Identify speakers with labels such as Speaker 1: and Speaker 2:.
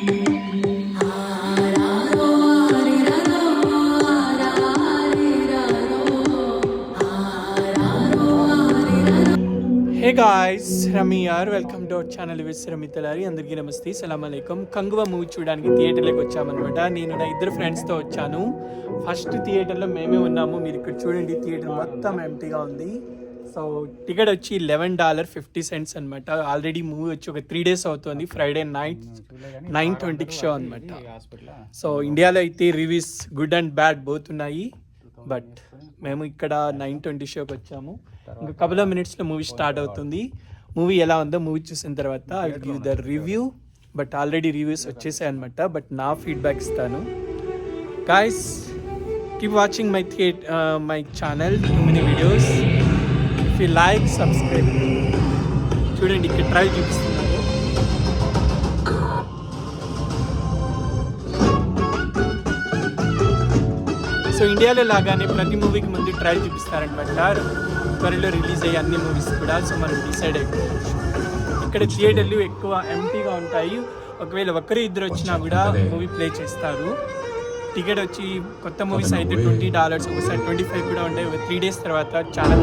Speaker 1: Hey guys, Rami are welcome to our channel with Rami Telari. అందరికీ నమస్తే, సలాం అలైకుం. కంగువ మూవీ చూడడానికి థియేటర్లోకి వచ్చామన్నమాట. నేను నా ఇద్దరు ఫ్రెండ్స్తో వచ్చాను. ఫస్ట్ థియేటర్లో మేమే ఉన్నాము. మీరు ఇక్కడ చూడండి, థియేటర్ మొత్తం ఎంటీగా ఉంది. సో టికెట్ వచ్చి $11.50 అనమాట. ఆల్రెడీ మూవీ వచ్చి ఒక 3 days అవుతుంది. ఫ్రైడే నైట్ 9:20కి షో అనమాట. సో ఇండియాలో అయితే reviews good and bad both ఉన్నాయి. బట్ మేము ఇక్కడ 9:20 షోకి వచ్చాము. ఇంకా కపుల్ ఆఫ్ మినిట్స్లో మూవీ స్టార్ట్ అవుతుంది. మూవీ ఎలా ఉందో మూవీ చూసిన తర్వాత I will give the review. But already reviews వచ్చేసాయి అనమాట. బట్ నా ఫీడ్బ్యాక్ ఇస్తాను. Guys, keep watching my channel, too many videos. If you like, subscribe. చూడండి, ఇక్కడ ట్రైల్ చూపిస్తున్నారు. సో ఇండియాలో లాగానే ప్రతి మూవీకి ముందు ట్రైల్ చూపిస్తారనమాట. త్వరలో రిలీజ్ అయ్యే అన్ని మూవీస్ కూడా. సో మనం డిసైడ్ అయిపోవచ్చు. ఇక్కడ థియేటర్లు ఎక్కువ ఎంటీగా ఉంటాయి. ఒకవేళ ఒక్కరు ఇద్దరు వచ్చినా కూడా మూవీ ప్లే చేస్తారు. టికెట్ వచ్చి కొత్త మూవీస్ అయితే $20, ఒకసారి 25 కూడా ఉంటాయి. 3 days తర్వాత చాలా